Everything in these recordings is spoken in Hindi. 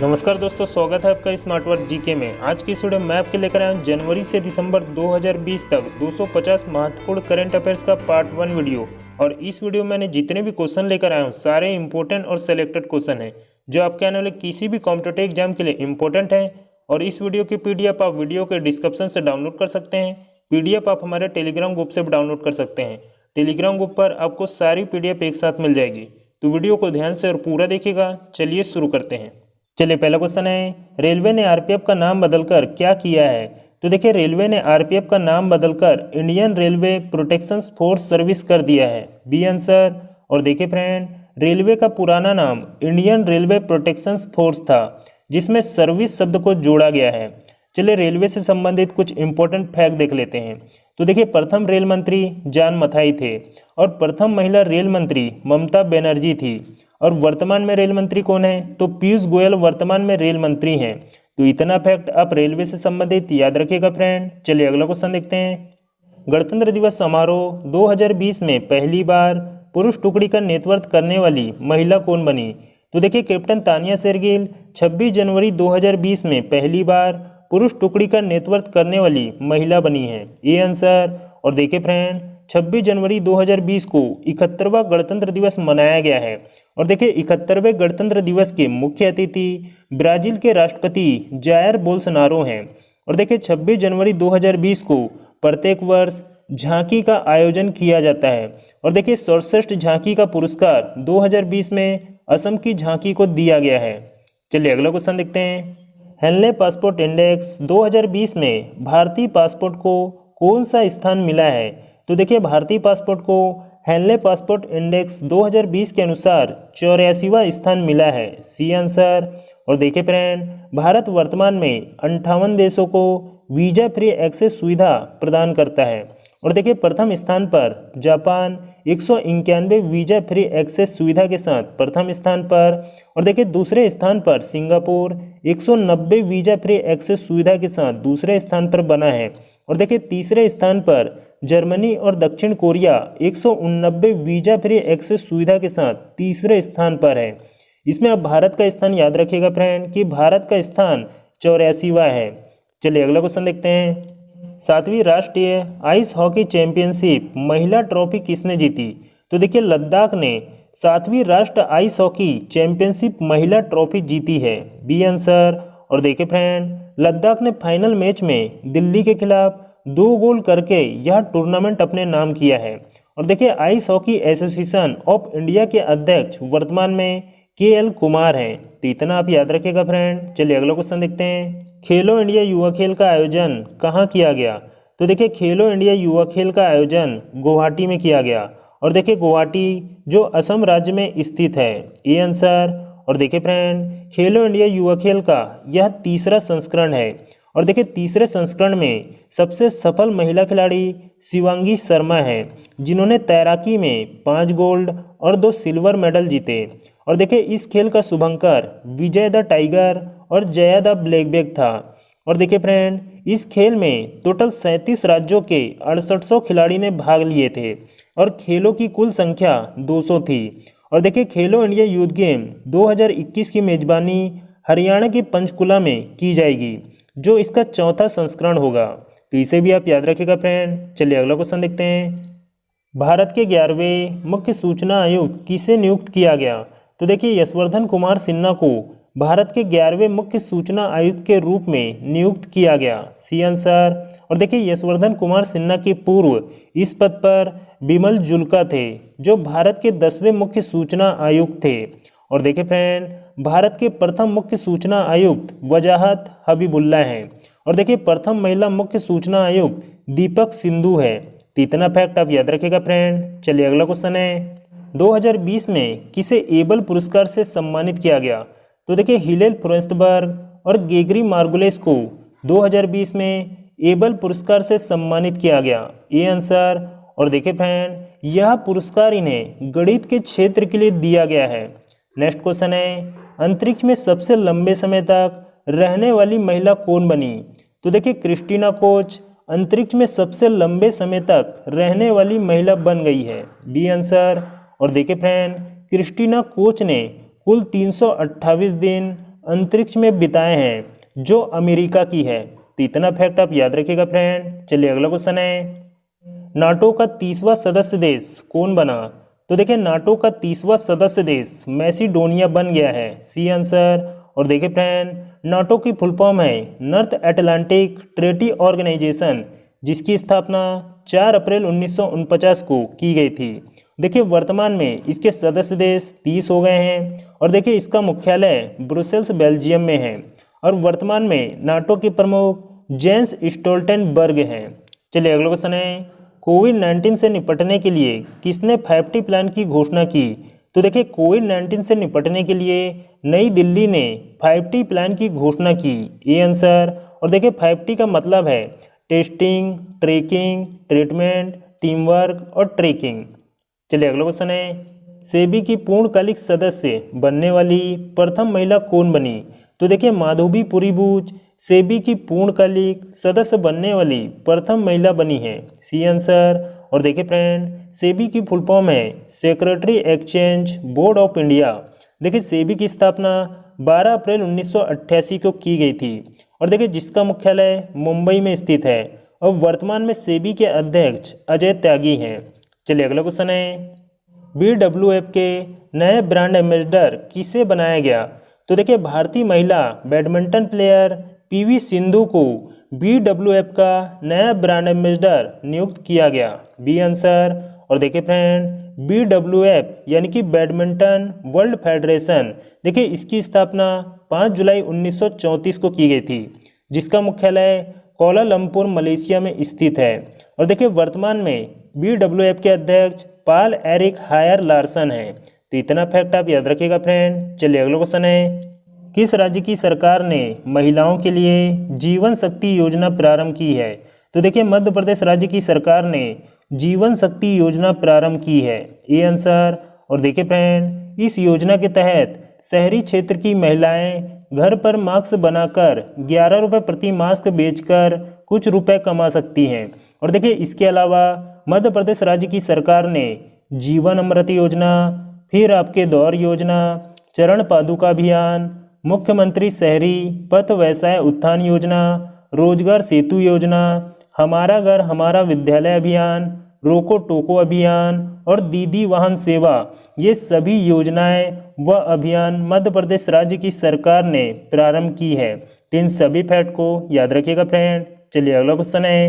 नमस्कार दोस्तों, स्वागत है आपका स्मार्ट वर्क जीके में। आज की इस वीडियो में मैं आपके लेकर आया हूँ जनवरी से दिसंबर 2020 तक 250 महत्वपूर्ण करंट अफेयर्स का पार्ट 1 वीडियो। और इस वीडियो में मैंने जितने भी क्वेश्चन लेकर आया हूँ सारे इंपॉर्टेंट और सिलेक्टेड क्वेश्चन हैं जो आपके आने वाले किसी भी कॉम्पिटेटिव एग्जाम के लिए इंपॉर्टेंट है। और इस वीडियो की पीडीएफ आप वीडियो के डिस्क्रिप्शन से डाउनलोड कर सकते हैं। पीडीएफ आप हमारे टेलीग्राम ग्रुप से भी डाउनलोड कर सकते हैं। टेलीग्राम ग्रुप पर आपको सारी पीडीएफ एक साथ मिल जाएगी। तो वीडियो को ध्यान से और पूरा देखिएगा। चलिए शुरू करते हैं। चलिए, पहला क्वेश्चन है, रेलवे ने आरपीएफ का नाम बदलकर क्या किया है? तो देखिए, रेलवे ने आरपीएफ का नाम बदलकर Indian railway protection force service कर दिया है। B answer. और देखिए फ्रेंड, रेलवे का पुराना नाम इंडियन रेलवे प्रोटेक्शन फोर्स था, जिसमें सर्विस शब्द को जोड़ा गया है। चलिए, रेलवे से संबंधित कुछ इंपॉर्टेंट फैक्ट देख लेते हैं। तो देखिए, प्रथम रेल मंत्री जान मथाई थे और प्रथम महिला रेल मंत्री ममता बनर्जी थी। और वर्तमान में रेल मंत्री कौन है? तो पीयूष गोयल वर्तमान में रेल मंत्री हैं। तो इतना फैक्ट आप रेलवे से संबंधित याद रखिएगा फ्रेंड। चलिए अगला क्वेश्चन देखते हैं। गणतंत्र दिवस समारोह 2020 में पहली बार पुरुष टुकड़ी का नेतृत्व करने वाली महिला कौन बनी? तो देखिए, कैप्टन तानिया शेरगिल 26 जनवरी 2020 में पहली बार पुरुष टुकड़ी का नेतृत्व करने वाली महिला बनी है। ये आंसर। और देखिए फ्रेंड, 26 जनवरी 2020 को 71वां गणतंत्र दिवस मनाया गया है। और देखिए, 71वें गणतंत्र दिवस के मुख्य अतिथि ब्राजील के राष्ट्रपति जायर बोल्सोनारो हैं। और देखिए, 26 जनवरी 2020 को प्रत्येक वर्ष झांकी का आयोजन किया जाता है। और देखिए, सर्वश्रेष्ठ झांकी का पुरस्कार 2020 में असम की झांकी को दिया गया है। चलिए अगला क्वेश्चन देखते हैं। हेनले पासपोर्ट इंडेक्स 2020 में भारतीय पासपोर्ट को कौन सा स्थान मिला है? तो देखिए, भारतीय पासपोर्ट को हेनले पासपोर्ट इंडेक्स 2020 के अनुसार 84वां स्थान मिला है। C answer. और देखिए फ्रेंड, भारत वर्तमान में 58 देशों को वीजा फ्री एक्सेस सुविधा प्रदान करता है। और देखिए, प्रथम स्थान पर जापान 191 वीजा फ्री एक्सेस सुविधा के साथ प्रथम स्थान पर। और देखिए, दूसरे स्थान पर सिंगापुर 190 वीजा फ्री एक्सेस सुविधा के साथ दूसरे स्थान पर बना है। और देखिए, तीसरे स्थान पर जर्मनी और दक्षिण कोरिया 189 वीजा फ्री एक्सेस सुविधा के साथ तीसरे स्थान पर है। इसमें आप भारत का स्थान याद रखिएगा फ्रेंड कि भारत का स्थान 84वां है। चलिए अगला क्वेश्चन देखते हैं। 7वीं राष्ट्रीय आइस हॉकी चैंपियनशिप महिला ट्रॉफी किसने जीती? तो देखिए, लद्दाख ने 7वीं राष्ट्रीय आइस हॉकी चैंपियनशिप महिला ट्रॉफी जीती है। B answer. और देखिए फ्रेंड, लद्दाख ने फाइनल मैच में दिल्ली के खिलाफ 2 गोल करके यह टूर्नामेंट अपने नाम किया है। और देखिए, ice hockey association of India के अध्यक्ष वर्तमान में KL कुमार हैं। तो इतना आप याद रखिएगा फ्रेंड। चलिए अगला क्वेश्चन देखते हैं। खेलो इंडिया युवा खेल का आयोजन कहाँ किया गया? तो देखिए, खेलो इंडिया युवा खेल का आयोजन गुवाहाटी में किया गया। और देखिए, गुवाहाटी जो असम राज्य में स्थित है। ये आंसर। और देखिए फ्रेंड, खेलो इंडिया युवा खेल का यह तीसरा संस्करण है। और देखिए, तीसरे संस्करण में सबसे सफल महिला खिलाड़ी शिवांगी शर्मा हैं, जिन्होंने तैराकी में 5 गोल्ड और 2 सिल्वर मेडल जीते। और देखिए, इस खेल का शुभंकर विजय द टाइगर और जया द ब्लैकबैक था। और देखिए फ्रेंड, इस खेल में टोटल 37 राज्यों के 6800 खिलाड़ी ने भाग लिए थे और खेलों की कुल संख्या 200 थी। और देखिए, खेलो इंडिया यूथ गेम 2021 की मेजबानी हरियाणा के पंचकुला में की जाएगी, जो इसका चौथा संस्करण होगा। तो इसे भी आप याद रखिएगा फ्रेंड। चलिए अगला क्वेश्चन देखते हैं। भारत के 11वें मुख्य सूचना आयुक्त किसे नियुक्त किया गया? तो देखिए, यशवर्धन कुमार सिन्हा को भारत के 11वें मुख्य सूचना आयुक्त के रूप में नियुक्त किया गया। C answer. और देखिए, यशवर्धन कुमार सिन्हा के पूर्व इस पद पर बिमल जुल्का थे, जो भारत के 10वें मुख्य सूचना आयुक्त थे। और देखिए फ्रेंड, भारत के प्रथम मुख्य सूचना आयुक्त वजाहत हबीबुल्ला हैं। और देखिए, प्रथम महिला मुख्य सूचना आयुक्त दीपक सिंधु है। तो इतना फैक्ट आप याद रखिएगा फ्रेंड। चलिए अगला क्वेश्चन है। 2020 में किसे एबल पुरस्कार से सम्मानित किया गया? तो देखिए, हिलेल फ्रेंसबर्ग और गेगरी मार्गुलेस को 2020 में एबल पुरस्कार से सम्मानित किया गया। ये आंसर। और देखिए फ्रेंड, यह पुरस्कार इन्हें गणित के क्षेत्र के लिए दिया गया है। नेक्स्ट क्वेश्चन है, अंतरिक्ष में सबसे लंबे समय तक रहने वाली महिला कौन बनी? तो देखिए, क्रिस्टीना कोच अंतरिक्ष में सबसे लंबे समय तक रहने वाली महिला बन गई है। B answer. और देखिए फ्रेंड, क्रिस्टीना कोच ने कुल 328 दिन अंतरिक्ष में बिताए हैं जो अमेरिका की है। तो इतना फैक्ट आप याद रखिएगा फ्रेंड। चलिए अगला क्वेश्चन है, नाटो का 30वां सदस्य देश कौन बना? तो देखिए नाटो का 30वां सदस्य देश मैसिडोनिया बन गया है, सी आंसर। और देखिए फ्रेंड, नाटो की फुल फॉर्म है नॉर्थ अटलांटिक ट्रीटी ऑर्गेनाइजेशन, जिसकी स्थापना 4 अप्रैल 1949 को की गई थी। देखिए वर्तमान में इसके सदस्य देश 30 हो गए हैं। और देखिए इसका मुख्यालय ब्रुसेल्स बेल्जियम में है। और वर्तमान में नाटो के प्रमुख जेंस स्टोल्टेनबर्ग हैं। चलिए अगला क्वेश्चन है, कोविड-19 से निपटने के लिए किसने 5T प्लान की घोषणा की? तो देखिए कोविड-19 से निपटने के लिए नई दिल्ली ने 5T प्लान की घोषणा की, ये आंसर। और देखिए 5T का मतलब है testing, tracking, treatment, team work और ट्रैकिंग। चलिए अगला क्वेश्चन है, सेबी की पूर्णकालिक सदस्य बनने वाली प्रथम महिला कौन बनी? तो देखिए माधवी पुरीबूच सेबी की पूर्णकालिक सदस्य बनने वाली प्रथम महिला बनी है, सी आंसर। और देखिए फ्रेंड, सेबी की फुल फॉर्म है secretary exchange board of India. देखिए सेबी की स्थापना 12 अप्रैल 1988 को की गई थी। और देखिए जिसका मुख्यालय मुंबई में स्थित है। और वर्तमान में सेबी के अध्यक्ष अजय त्यागी हैं। चलिए अगला क्वेश्चन है, BWF के नए ब्रांड एम्बेसडर किसे बनाया गया? तो देखिए भारतीय महिला बैडमिंटन प्लेयर PV सिंधु को BWF का नया ब्रांड एम्बेसडर नियुक्त किया गया, बी आंसर। और देखिए फ्रेंड, BWF यानी कि बैडमिंटन वर्ल्ड फेडरेशन, देखिए इसकी स्थापना 5 जुलाई 1934 को की गई थी, जिसका मुख्यालय कोलालमपुर मलेशिया में स्थित है। और देखिए वर्तमान में BWF के अध्यक्ष पाल एरिक हायर लार्सन हैं। तो इतना फैक्ट आप याद रखिएगा फ्रेंड। चलिए अगला क्वेश्चन है, किस राज्य की सरकार ने महिलाओं के लिए जीवन शक्ति योजना प्रारंभ की है? तो देखिए मध्य प्रदेश राज्य की सरकार ने जीवन शक्ति योजना प्रारंभ की है, ये आंसर। और देखिए फ्रेंड, इस योजना के तहत शहरी क्षेत्र की महिलाएं घर पर मास्क बनाकर 11 रुपये प्रति मास्क बेचकर कुछ रुपए कमा सकती हैं। और देखिए इसके अलावा मध्य प्रदेश राज्य की सरकार ने जीवन अमृत योजना, फिर आपके दौर योजना, चरण पादुका अभियान, मुख्यमंत्री शहरी पथ व्यवसाय उत्थान योजना, रोजगार सेतु योजना, हमारा घर हमारा विद्यालय अभियान, रोको टोको अभियान और दीदी वाहन सेवा, ये सभी योजनाएं व अभियान मध्य प्रदेश राज्य की सरकार ने प्रारंभ की है। तो इन सभी फैक्ट को याद रखिएगा फ्रेंड। चलिए अगला क्वेश्चन है,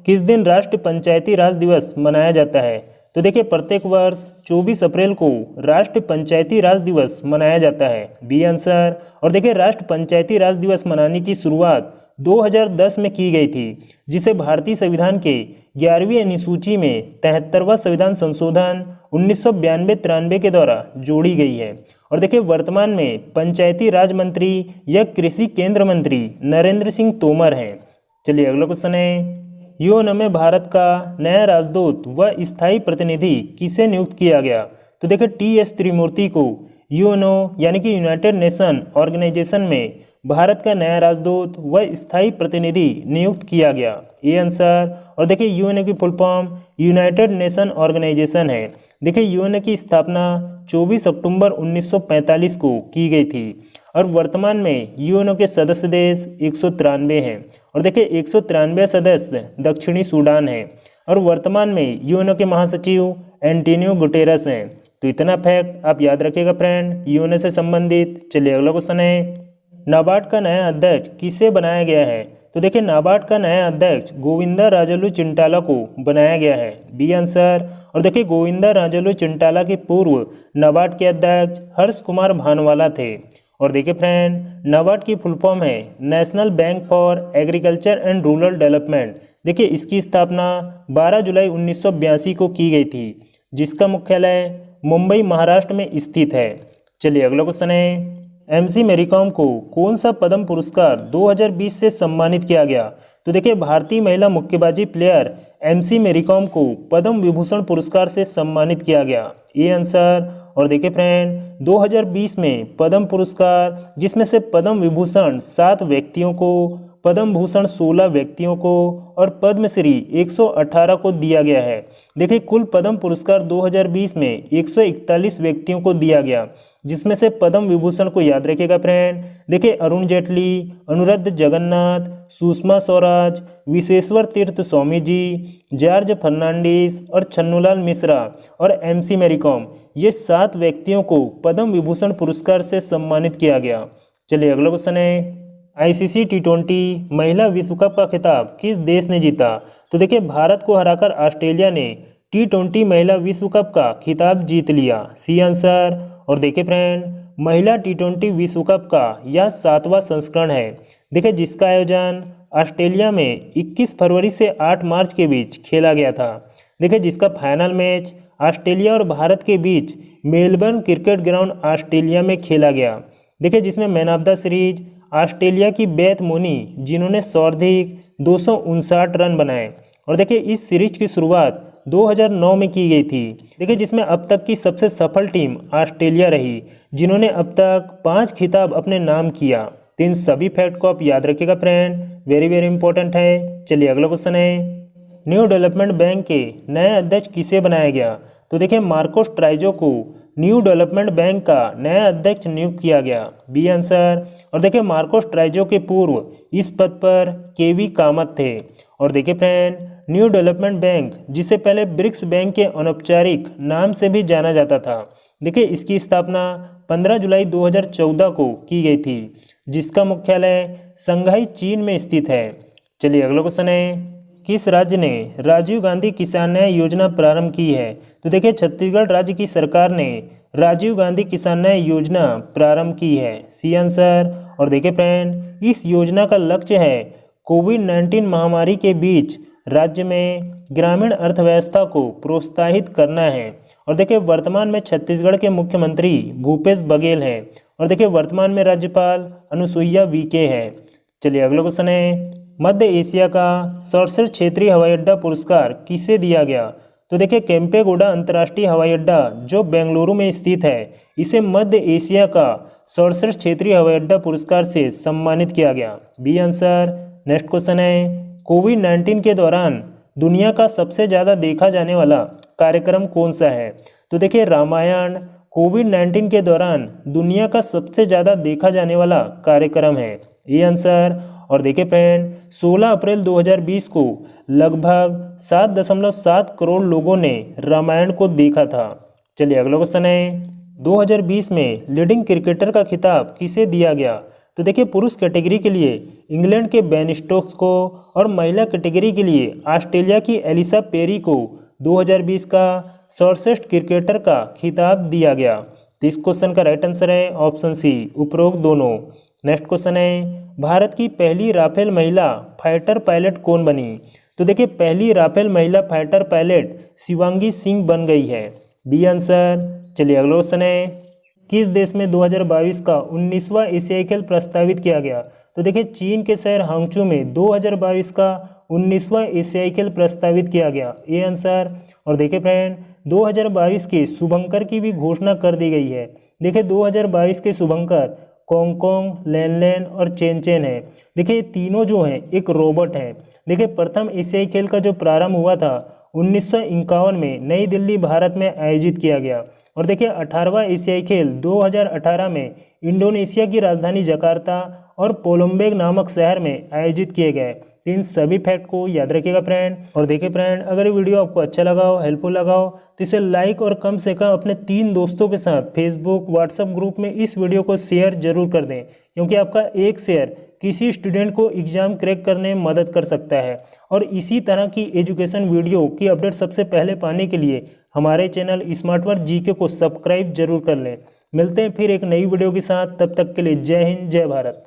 किस दिन राष्ट्रीय पंचायती राज दिवस मनाया जाता है? तो देखिए प्रत्येक वर्ष 24 अप्रैल को राष्ट्रीय पंचायती राज दिवस मनाया जाता है, बी आंसर। और देखिए राष्ट्रीय पंचायती राज दिवस मनाने की शुरुआत 2010 में की गई थी, जिसे भारतीय संविधान के 11वीं अनुसूची में 73वां संविधान संशोधन 1992-93 के द्वारा जोड़ी गई है। और देखिए वर्तमान में पंचायती राज मंत्री या कृषि केंद्र मंत्री नरेंद्र सिंह तोमर हैं। चलिए अगला क्वेश्चन है, यूएन में भारत का नया राजदूत व स्थायी प्रतिनिधि किसे नियुक्त किया गया? तो देखिए TS त्रिमूर्ति को यूएनओ यानी कि यूनाइटेड नेशन ऑर्गेनाइजेशन में भारत का नया राजदूत व स्थायी प्रतिनिधि नियुक्त किया गया, ये आंसर। और देखिए यूएनओ की full form United Nation Organization है। देखिए यूएनओ की स्थापना 24 अक्टूबर 1945 को की गई थी। और वर्तमान में यूएनओ के सदस्य देश 193 हैं। और देखिए 193 सदस्य दक्षिणी सूडान हैं। और वर्तमान में यूएनओ के महासचिव एंटोनियो गुटेरस हैं। तो इतना फैक्ट आप याद रखिएगा फ्रेंड यूएनओ से संबंधित। चलिए अगला क्वेश्चन है, नाबार्ड का नया अध्यक्ष किसे बनाया गया है? तो देखिए नाबार्ड का नया अध्यक्ष गोविंदा राजलू चिंटाला को बनाया गया है, बी आंसर। और देखिए गोविंदा राजलू चिंटाला के पूर्व नाबार्ड के अध्यक्ष हर्ष कुमार भानवाला थे। और देखिए फ्रेंड, नाबार्ड की फुल फॉर्म है national bank for agriculture and rural development. देखिए इसकी स्थापना 12 जुलाई 1982 को की गई थी, जिसका मुख्यालय मुंबई महाराष्ट्र में स्थित है। चलिए अगला क्वेश्चन है, MC मैरी कॉम को कौन सा पद्म पुरस्कार 2020 से सम्मानित किया गया? तो देखिए भारतीय महिला मुक्केबाजी प्लेयर MC मैरी कॉम को पद्म विभूषण पुरस्कार से सम्मानित किया गया, ये आंसर। और देखिए फ्रेंड 2020 में पद्म पुरस्कार, जिसमें से पद्म विभूषण 7 व्यक्तियों को, पद्म भूषण 16 व्यक्तियों को और पद्मश्री 118 को दिया गया है। देखिए कुल पद्म पुरस्कार 2020 में 141 व्यक्तियों को दिया गया, जिसमें से पद्म विभूषण को याद रखिएगा फ्रेंड। देखिए अरुण जेटली, अनुरुद्ध जगन्नाथ, सुषमा स्वराज, विशेश्वर तीर्थ स्वामी जी, जॉर्ज फर्नांडिस और छन्नूलाल मिश्रा और MC मैरी कॉम, ये 7 व्यक्तियों को पद्म विभूषण पुरस्कार से सम्मानित किया गया। चलिए अगला क्वेश्चन है, ICC T20 महिला विश्व कप का खिताब किस देश ने जीता? तो देखिए भारत को हराकर ऑस्ट्रेलिया ने T20 महिला विश्व कप का खिताब जीत लिया, सी आंसर। और देखिए फ्रेंड, महिला T20 विश्व कप का यह 7वां संस्करण है। देखिए जिसका आयोजन ऑस्ट्रेलिया में 21 फरवरी से 8 मार्च के बीच खेला गया था। देखिए जिसका फाइनल मैच ऑस्ट्रेलिया और भारत के बीच मेलबर्न क्रिकेट ग्राउंड ऑस्ट्रेलिया में खेला गया। देखिए जिसमें man of the series Australia की बेथ मोनी, जिन्होंने सर्वाधिक 259 रन बनाए। और देखिए इस सीरीज की शुरुआत 2009 में की गई थी। देखिए जिसमें अब तक की सबसे सफल टीम ऑस्ट्रेलिया रही, जिन्होंने अब तक 5 खिताब अपने नाम किया। तो इन सभी फैक्ट को आप याद रखिएगा फ्रेंड, वेरी वेरी इंपॉर्टेंट है। चलिए अगला क्वेश्चन है, न्यू डेवलपमेंट बैंक के नए अध्यक्ष किसे बनाया गया? तो देखिए मार्कोस ट्राइजो को न्यू डेवलपमेंट बैंक का नया अध्यक्ष नियुक्त किया गया, बी आंसर। और देखिए मार्कोस ट्राइजो के पूर्व इस पद पर KV कामत थे। और देखिए फ्रेंड, न्यू डेवलपमेंट बैंक, जिसे पहले ब्रिक्स बैंक के अनौपचारिक नाम से भी जाना जाता था, देखिए इसकी स्थापना 15 जुलाई 2014 को की गई थी, जिसका मुख्यालय शंघाई चीन में स्थित है। चलिए अगला क्वेश्चन है, किस राज्य ने राजीव गांधी किसान न्याय योजना प्रारंभ की है? तो देखिए छत्तीसगढ़ राज्य की सरकार ने राजीव गांधी किसान न्याय योजना प्रारंभ की है, सी आंसर। और देखिए फ्रेंड, इस योजना का लक्ष्य है कोविड-19 महामारी के बीच राज्य में ग्रामीण अर्थव्यवस्था को प्रोत्साहित करना है। और देखिए वर्तमान में छत्तीसगढ़ के मुख्यमंत्री भूपेश बघेल हैं। और देखिए वर्तमान में राज्यपाल अनुसुईया उइके है। चलिए अगला क्वेश्चन है, मध्य एशिया का सर्वश्रेष्ठ क्षेत्रीय हवाई अड्डा पुरस्कार किसे दिया गया? तो देखिए केम्पेगौड़ा अंतर्राष्ट्रीय हवाई अड्डा जो बेंगलुरु में स्थित है, इसे मध्य एशिया का सर्वश्रेष्ठ क्षेत्रीय हवाई अड्डा पुरस्कार से सम्मानित किया गया, बी आंसर। नेक्स्ट क्वेश्चन है, कोविड-19 के दौरान दुनिया का सबसे ज़्यादा देखा जाने वाला कार्यक्रम कौन सा है? तो देखिए रामायण कोविड-19 के दौरान दुनिया का सबसे ज़्यादा देखा जाने वाला कार्यक्रम है, ये आंसर। और देखिए फ्रेंड, 16 अप्रैल 2020 को लगभग 7.7 करोड़ लोगों ने रामायण को देखा था। चलिए अगला क्वेश्चन है, 2020 में लीडिंग क्रिकेटर का खिताब किसे दिया गया? तो देखिए पुरुष कैटेगरी के लिए इंग्लैंड के बेन स्टोक्स को और महिला कैटेगरी के लिए ऑस्ट्रेलिया की एलिसा पेरी को 2020 का सर्वश्रेष्ठ क्रिकेटर का खिताब दिया गया। तो इस क्वेश्चन का राइट आंसर है ऑप्शन सी, उपरोक्त दोनों। नेक्स्ट क्वेश्चन है, भारत की पहली राफेल महिला फाइटर पायलट कौन बनी? तो देखिए पहली राफेल महिला फाइटर पायलट शिवांगी सिंह बन गई है, बी आंसर। चलिए अगला क्वेश्चन है, किस देश में 2022 का 19वां एशियाई खेल प्रस्तावित किया गया? तो देखिए चीन के शहर हांगचू में 2022 का 19वां एशियाई खेल प्रस्तावित किया गया, ये आंसर। और देखिए फ्रेंड, 2022 के शुभंकर की भी घोषणा कर दी गई है। देखिए 2022 के शुभंकर कोंगकोंग, लैनलैन और चेनचेन है। देखिए ये तीनों जो हैं एक रोबोट हैं। देखिए प्रथम एशियाई खेल का जो प्रारंभ हुआ था 1951 में नई दिल्ली भारत में आयोजित किया गया। और देखिए 18वां एशियाई खेल 2018 में इंडोनेशिया की राजधानी जकार्ता और पोलम्बेग नामक शहर में आयोजित किए गए। इन सभी फैक्ट को याद रखिएगा फ्रेंड। और देखिए फ्रेंड, अगर ये वीडियो आपको अच्छा लगा हो, हेल्पफुल लगा हो, तो इसे लाइक और कम से कम अपने 3 दोस्तों के साथ फेसबुक व्हाट्सएप ग्रुप में इस वीडियो को शेयर जरूर कर दें, क्योंकि आपका एक शेयर किसी स्टूडेंट को एग्जाम क्रैक करने में मदद कर सकता है। और इसी तरह की एजुकेशन वीडियो की अपडेट सबसे पहले पाने के लिए हमारे चैनल स्मार्ट वर्क जीके को सब्सक्राइब जरूर कर लें। मिलते हैं फिर एक नई वीडियो के साथ, तब तक के लिए जय हिंद, जय भारत।